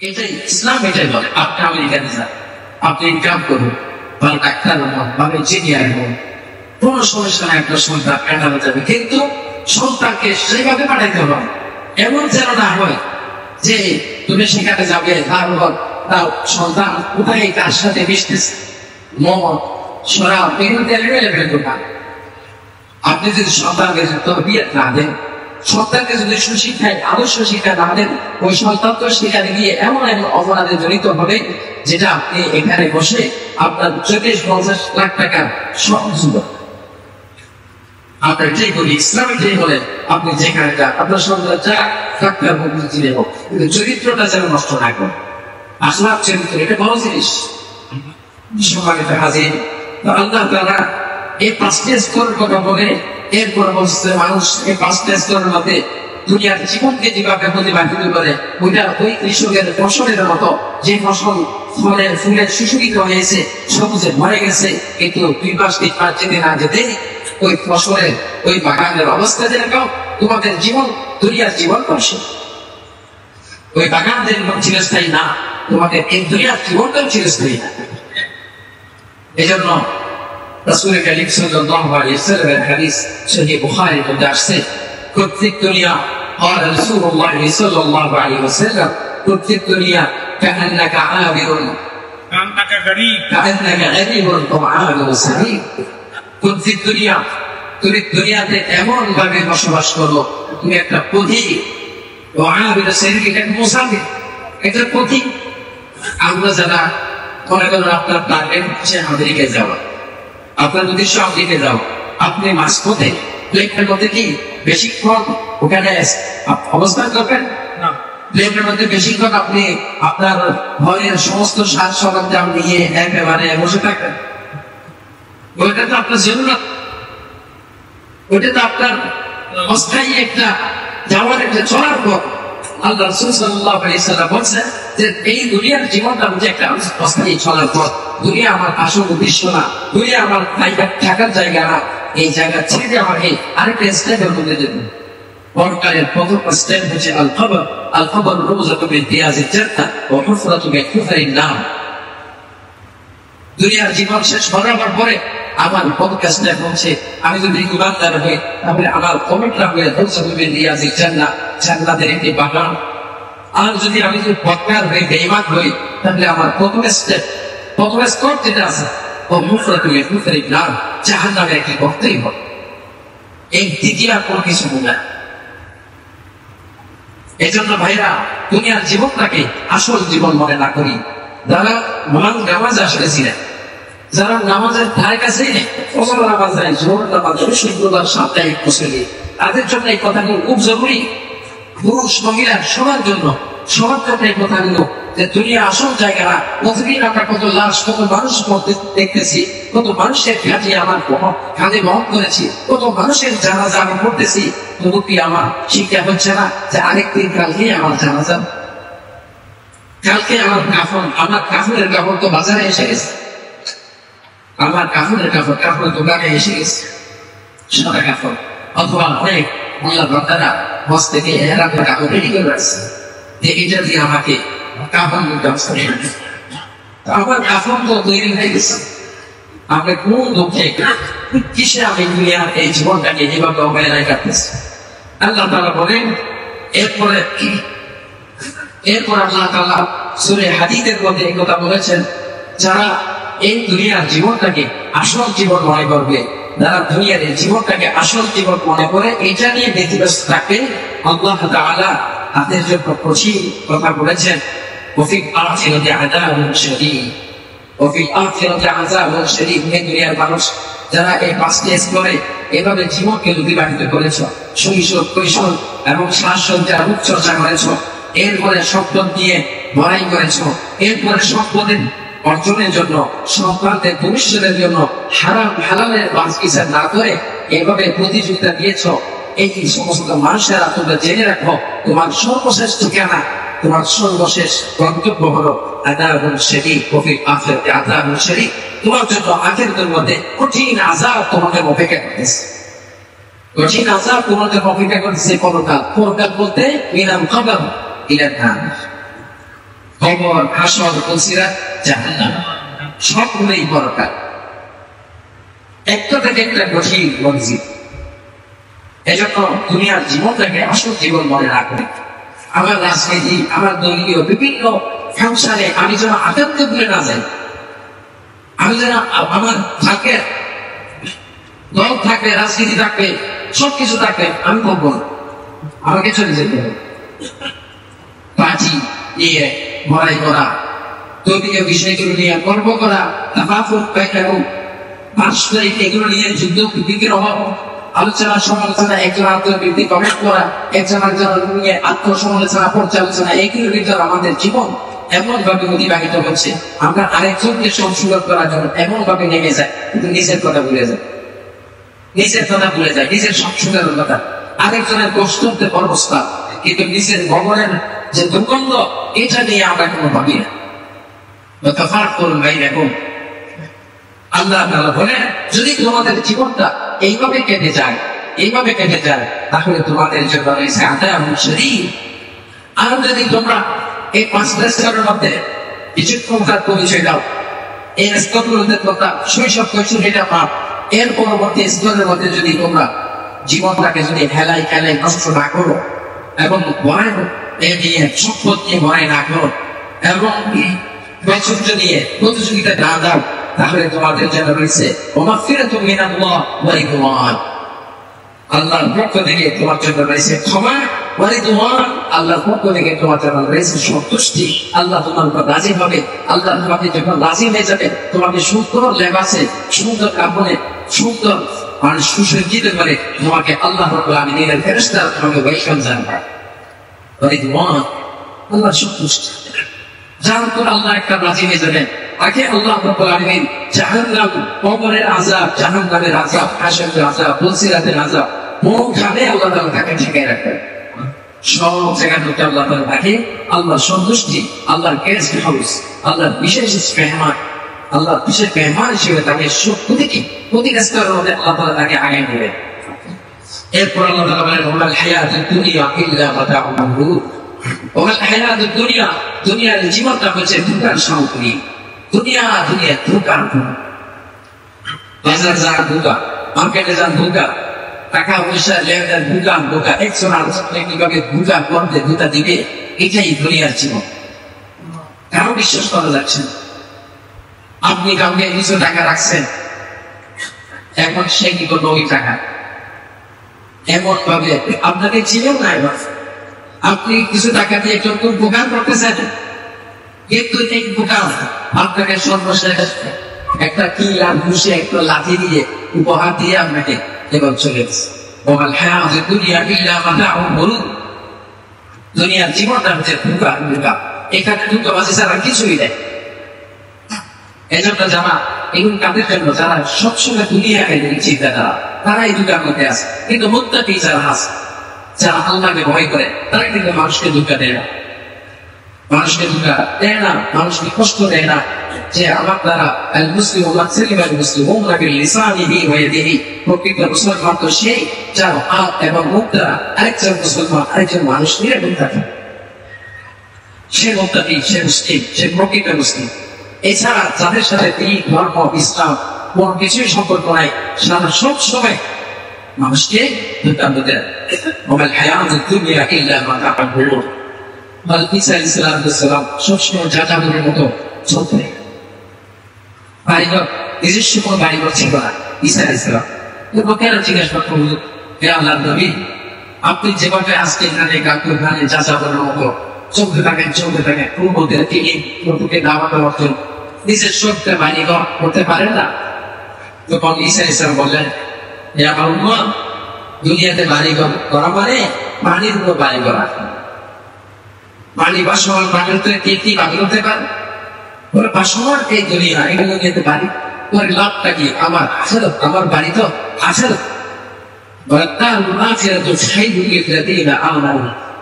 এটাই ইসলাম, এটাই বলে আপনি আমেরিকাতে যান, আপনি ইনকাম করুন, ভালো ডাক্তার হন, ভালো ইঞ্জিনিয়ার হন, কোন সমস্যা নাই, আপনার সন্তান কাটানো যাবে। কিন্তু সন্তানকে সেইভাবে পাঠাইতে হবে, এমন যেন না হয় যে তুমি সেখানে যাবে তার সন্তান কোথায় তার সাথে মিশতেছে, মদ শরাব এগুলোতে অ্যাভেলেবেল দোকান। আপনি যদি সন্তানকে তরবিয়ত না দেন, সন্তানকে যদি সুশিক্ষায় আদর্শ শিক্ষা না দেন, ওই সন্তান তো সেখানে গিয়ে এমন এমন অপরাধে জড়িত হবে যেটা আপনি এখানে বসে আপনার 40-50 লাখ টাকার সহযোগ। আপনার যে করি ইসলামে যে বলে আপনি যেখানে যান, আপনার সন্তান যা ডাক্তার হোক, ইঞ্জিনিয়ার হোক, কিন্তু চরিত্রটা যেন নষ্ট না করে। আসলাম চরিত্র এটা বড় জিনিস। সম্মানিত হাজির, আল্লাহ তাআলা এই 5টি স্তরের কথা বলে এরপর বলছে মানুষ এই 5টি স্তরের মধ্যে দুনিয়ার জীবনকে যেভাবে প্রতিবাদিত করে, ওইটা ওই কৃষকের ফসলের মতো, যে ফসল ফলে ফুলে সুশোভিত হয়েছে, সবুজে ভরে গেছে, কিন্তু 2-5 দিন যেতে না যেতে ওই ফসলের ওই বাগানের অবস্থা যেরকম, তোমাদের জীবন দুনিয়ার জীবন করছে ওই বাগানদের চিরস্থায়ী না, তোমাদের এই দুনিয়ার জীবনটাও চিরস্থায়ী না। এই জন্য রাসূল কারীম সাল্লাল্লাহু আলাইহি ওয়াসাল্লামের হাদিস সহিহ বুখারীর মধ্যে আসছে, প্রত্যেক দুনিয়া قال رسول الله صلى الله عليه وسلم প্রত্যেক দুনিয়া كأنك عابر كأنك غريب أو عابر سبيل। প্রত্যেক দুনিয়া তুমি দুনিয়াতে এমন ভাবে বসবাস করো, তুমি একটা পথিক। ও আবির সেবিল, এটা মুসাফির, এটা পথিক। আমরা যারা মনে করেন আপনার টার্গেট হচ্ছে আমেরিকায় যাওয়া, আপনার উদ্দেশ্য আমেরিকায় যাওয়া, আপনি মাঝপথে প্লেনের মধ্যে কি বেশিক্ষণ ওখানে অবস্থান করবেন না। প্লেনের মধ্যে বেশিক্ষণ আপনি আপনার ঘরের সমস্ত সাজ সরঞ্জাম নিয়ে একেবারে বসে থাকবেন, ওইটা তো আপনার জরুরত, ওইটা তো আপনার অস্থায়ী একটা যাওয়ার একটা চলার পথ। আল্লাহ রাসূল সাল্লাল্লাহু আলাইহি ওয়াসাল্লাম বলেছেন যে এই দুনিয়ার জীবনটা হচ্ছে একটা অস্থায়ী চলার পথ। দুনিয়া আমার আসল উদ্দেশ্য না, দুনিয়া আমার থাকার জায়গা না। এই জায়গা ছেড়ে আমাকে আরেকটা স্টেপের মধ্যে যেতে। পরকালের প্রথম স্টেপ হচ্ছে আল কবর। আল কবর রওযাতুন মিন রিয়াজিল জান্নাহ ওয়া হুফরাতুন মিন হুফারিন নার। দুনিয়ার জীবন শেষ হওয়ার পরে আমার পডকাস্টে বলছে, আমি যদি ইমানদার হই তাহলে আমার কমেন্টটা হয়ে রওযাতুন মিন রিয়াজিল জান্নাহ, জান্নাতের একটি বাগান। আর যদি আমি যদি পডকাস্ট হই, বেঈমান হই, তাহলে আমার প্রথম স্তর যেটা আছে ও হুফরাতুন মিন হুফারিন নার, জাহান্নামের একটি গর্তই হবে। এই দিকে আর কোনো কিছু না। এই জন্য ভাইরা, দুনিয়ার জীবনটাকে আসল জীবন মনে না করি। যারা নামাজ আসতেছিলেন, যারা নামাজের ধারে কাছে ফজর নামাজ নাই, জোহর নামাজ, শুক্রবার সাপ্তাহিক মুসল্লি, তাদের জন্য এই কথাগুলো খুব জরুরি। পুরুষ মহিলা সবার জন্য এই কথাগুলো, যে দুনিয়া আসল জায়গা না। প্রতিদিন আমরা কত লাশ, কত মানুষ দেখতেছি, কত মানুষের ঘাটে আমার কাঁধে বহন করেছি, কত মানুষের জানাজা আমি পড়তেছি, তবু কি আমার শিক্ষা হচ্ছে না যে আরেকদিন কালকে আমার জানাজা, কালকে আমার কাফন, আমার কাফনের কাপড় তো বাজারে এসে গেছে, আমার কাফনের কাপড় দোকানে এসে গেছে, সাদা কাফন। অথবা অনেক আল্লাহ বান্দারা হজ থেকে এহরামের কাপড় রেডি করে রাখছে যে এটা দিয়ে আমাকে কাফন ব্যবস্থা করে। আমার কাফন তো তৈরি হয়ে গেছে, আমরা কোন দুঃখে কিসে আমি দুনিয়ার এই জীবনটাকে যেভাবে অবহেলায় কাটতেছি। আল্লাহ তাআলা বলেন, এরপর আল্লাহ তাআলা সূরা হাদীদের মধ্যে এই কথা বলেছেন, যারা এই দুনিয়ার জীবনটাকে আসল জীবন মনে করবে, যারা দুনিয়ার এই জীবনটাকে আসল জীবন মনে করে এটা নিয়ে ব্যতিব্যস্ত থাকবে, আল্লাহ তাআলা তাদের জন্য কঠিন কথা বলেছেন। ওয়াফিল আখিরাতি আযাবুন শাদীদ, ওয়াফিল আখিরাতি আযাবুন শাদীদ। এই দুনিয়ার মানুষ যারা এই 5টি স্তরে এভাবে জীবনকে অতিবাহিত করেছ, শৈশব, কৈশোর এবং শ্বাসসজ্জার রূপচর্চা করেছ, এরপরে সম্পদ দিয়ে লড়াই করেছ, এরপরে সম্পদের অর্জনের জন্য, সন্তানদের ভবিষ্যতের জন্য হারাম হালালের বাছবিচার না করে এভাবে প্রতিযোগিতা দিয়েছ, এই সমস্ত মানুষেরা তোমরা জেনে রাখো, তোমার সর্বশেষ ঠিকানা, তোমার সর্বশেষ গন্তব্য হলো আযাবুন শাদীদ, ওয়াফিল আখিরাতি আযাবুন শাদীদ। তোমার জন্য আখিরাতের মধ্যে কঠিন আযাব তোমাদের অপেক্ষা করতেছে, কঠিন আযাব তোমাদের অপেক্ষা করতেছে। পরকাল বলতে মিনাল কবর ইলা নার, কবর, হাসর, পুলসিরাত, জাহান্নাম সবগুলোই পরকাল। একটা থেকে একটা গভীর মসজিদ। এজন্য দুনিয়ার জীবনটাকে আসল জীবন মনে রাখবে। আমার রাজনীতি, আমার দলীয় বিভিন্ন ফাংশনে আমি যেন আতঙ্কে ভুলে না যাই। আমি যেন আমার থাকে দল থাকবে, রাজনীতি থাকবে, সবকিছু থাকবে, আমি বলবো না, আমাকে চলে যেতে হবে। পার্টি নিয়ে লড়াই করা, দলীয় বিষয়গুলো নিয়ে গর্ব করা, পারস্পরিক এগুলো নিয়ে যুদ্ধ বিগ্রহ, আলোচনা সমালোচনা, একজন আত্মবৃদ্ধি কমেন্ট করা, একজন নিয়ে আত্মসমালোচনা, পর্যালোচনা, এগুলোর ভিতরে আমাদের জীবন এমন ভাবে অতিবাহিত হচ্ছে, আমরা আরেকজনকে সংশোধন করার জন্য এমন ভাবে নেমে যায়, কিন্তু নিজের কথা ভুলে যায়, নিজের কথা ভুলে যায়, নিজের সংশোধনের কথা, আরেকজনের কষ্টের অবস্থা, কিন্তু নিজের ভবনের যে দুর্গন্ধ, এটা নিয়ে আমরা কোনো ভাবি না। করুন ভাই, দেখুন আল্লাহ বলে যদি তোমাদের জীবনটা এইভাবে কেটে যায়, এইভাবে কেটে যায়, তাহলে তোমাদের জন্য রয়েছে আদাব শরীর। আর যদি তোমরা এই 5 স্তরের মধ্যে কিছুক্ষণকার পরিচয় দাও, এই স্তরগুলোতে তোমরা শৈশব কৈশোরীটা পাও, এর পরবর্তী স্তরের মধ্যে যদি তোমরা জীবনটাকে যদি হেলাই খেলাই নষ্ট না করো এবং ভয় নিয়ে সম্পদ নিয়ে ভয় না করো এবং বৈচিত্র্য নিয়ে প্রতিযোগিতা না দাও, তাহলে তোমাদের জন্য রয়েছে মাগফিরাতুম মিনাল্লাহ ওয়া রিদওয়ান। আল্লাহর পক্ষ থেকে তোমার জন্য রয়েছে ক্ষমা, ওয়া রিদওয়ান, আল্লাহর পক্ষ থেকে তোমার জন্য রয়েছে সন্তুষ্টি। আল্লাহ তোমার উপর রাজি হবে। আল্লাহ তোমাকে যখন রাজি হয়ে যাবে, তোমাকে সুন্দর লেবাসে, সুন্দর কাপড়ে, সুন্দর মানুষ সুসজ্জিত করে তোমাকে আল্লাহ রাব্বুল আলামিনের ফেরেশতারা তোমাকে ওয়েলকাম জানাবে। ওয়া রিদওয়ান, আল্লাহর সন্তুষ্টি। যার উপর আল্লাহ একটা রাজি হয়ে যাবেন, তাকে আল্লাহ রাব্বুল আলামিন জাহান্নাম, কবরের আযাব, জাহান্নামের আযাব, হাসরের আযাব, পুলসিরাতের আযাব, কোনখানে আল্লাহ তাআলা তাকে ঠেকায় রাখবেন। সব জায়গাতে আল্লাহ তাআলা তাকে আল্লাহর সন্তুষ্টি, আল্লাহর গেস্ট হাউস, আল্লাহর বিশেষ মেহমান, আল্লাহর বিশেষ মেহমান হিসেবে তাকে প্রতিটা স্তরের মধ্যে আল্লাহ তাআলা তাকে আগায় নেবেন। এরপর আল্লাহ তাআলা বলেন ওয়াল হায়াতুদ দুনিয়া ইল্লা মাতাউল গুরুর। ওয়াল হায়াতুদ দুনিয়া, দুনিয়ার জীবনটা হচ্ছে ধোঁকার সামগ্রী। দুনিয়া ধোঁকার, বাজার যার ধোঁকা, মার্কেটে যার ধোঁকা, টাকা পয়সা লেনদেন ধোঁকা, একজন আলোচনা কিভাবে ধোঁকা করতে ধোঁকা দিবে, এটাই দুনিয়ার জীবন। কারো বিশ্বাস করা যাচ্ছে না। আপনি কাউকে কিছু টাকা রাখছেন, এখন সে কি করলো ওই টাকা এমন ভাবে আপনাকে ছিলেন না, এবার আপনি কিছু টাকা দিয়ে একটু উপকার করতেছেন, কিন্তু এই উপকার আপনাকে সর্বশেষ একটা কি লাভ ঘুষে একটা লাঠি দিয়ে উপহার দিয়ে আপনাকে এবার চলে গেছে। দুনিয়ার জীবনটা হচ্ছে ধোঁকা, এখানে ধোঁকাবাজি ছাড়া কিছুই নেই। এই জন্য যারা এগুলো কাদের জন্য, যারা সবসময় দুনিয়াকে চিন্তা তারা এই ধোঁকার মধ্যে আছে। কিন্তু মুত্তাকি যারা আছে, যারা আল্লাহকে ভয় করে, তারা কিন্তু মানুষকে ধোঁকা দেয় না, মানুষকে ধোঁকা দেয় না, মানুষকে কষ্ট দেয় না। যে আমার দ্বারা মুসলিম প্রকৃত মুসলমান তো সেই যার হাত এবং মুখ দ্বারা আরেকজন মুসলমান আরেকজন মানুষ নিরাপদ থাকে, সে মুত্তাকি, সে মুসলিম, সে প্রকৃত মুসলিম। এছাড়া যাদের সাথে এই ধর্ম ইসলাম কোন কিছুই সম্পর্ক নাই, সারা সব সময় মানুষকে ধোঁকা দেয়। ঈসা আলাইহিস সালাম সবসময় যাযাবরের মতো চলতেন। বাড়িঘর, নিজস্ব কোনো বাড়িঘর ছিল না ঈসা আলাইহিস সালাম। কেন জিজ্ঞাসা করল, হে আল্লাহর নবী, আপনি যেভাবে আজকে এখানে গানে যাযাবরের মতো চলতে থাকেন পূর্ব থেকে দাওয়াত দেওয়ার জন্য নিজের শক্তি বাড়িঘর করতে পারেন না? তখন ঈসা আলাইহিস সালাম বললেন, হে আমার উম্মত, দুনিয়াতে বাড়িঘর করা মানে পানির উপর বাড়ি করা। পানি বাসমান পানির কি বাড়ি করতে পারে? বাসমান এই দুনিয়া, এগুলো নিতে পারি, ওর লাভটা কি? আমার আখেরাত, আমার বাড়ি তো আখেরাত।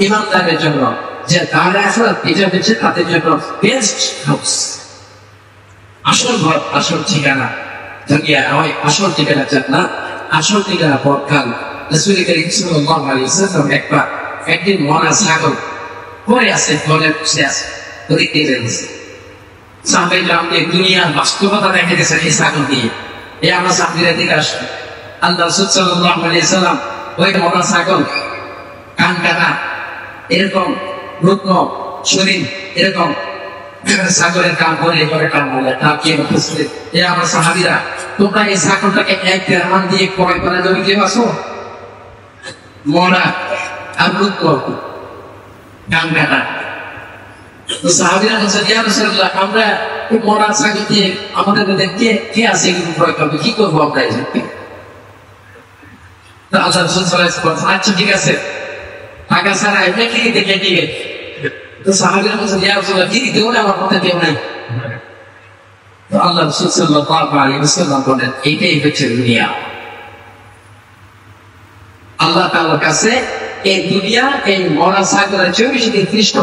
ইমানদারের জন্য যে তার আখেরাত, এটা হচ্ছে তাদের জন্য বেস্ট হাউস, আসল ঘর, আসল ঠিকানা। দুনিয়া হয় আসল ঠিকানা জান্নাত, আসল ঠিকানা পরকাল। রাসূল কারীম সাল্লাল্লাহু আলাইহি ওয়াসাল্লাম একদিন মরা ছাগল পড়ে আছে, ঘরে বসে আছে, পরীক্ষা ফেলছে। সাহাবায়ে কেরামকে দুনিয়ার বাস্তবতা দেখা গেছে এই ছাগল দিয়ে। এই আমরা সাহাবীরা দিকে আসি, আল্লাহ রাসূল সাল্লাল্লাহু আলাইহি ওয়াসাল্লাম ওই মোটা ছাগল, কান কাটা, এরকম রুগ্ন শরীর, এরকম ছাগলের কান বলে করে কান বলে তা কি উপস্থিত। এই আমরা সাহাবীরা, তোমরা এই ছাগলটাকে এক দেড় দিয়ে ক্রয় করে জমি দিয়ে আসো, মরা আর রুগ্ন কান কাটা। তো সাহাবীরা বলছে, ইয়া রাসূলুল্লাহ, আমরা এই মরা ছাগল দিয়ে আমাদের মধ্যে কে আছে এগুলো ক্রয় করবে, কি করবো আমরা? আল্লাহ রাসূল সাল্লাল্লাহু আলাইহি ওয়াসাল্লাম বলেন, আচ্ছা ঠিক আছে, টাকা ছাড়া এমনি কি দেখে নিয়ে। তো সাহাবীরা বলছে, ইয়া রাসূলুল্লাহ, কি দেও না, আমার কথা কেউ নাই। তো আল্লাহ রাসূল সাল্লাল্লাহু আলাইহি ওয়াসাল্লাম বলেন, এইটাই হচ্ছে দুনিয়া। আল্লাহ তাআলার কাছে এই দুনিয়া এই মরা ছাগলের চেয়ে বেশি নিকৃষ্ট।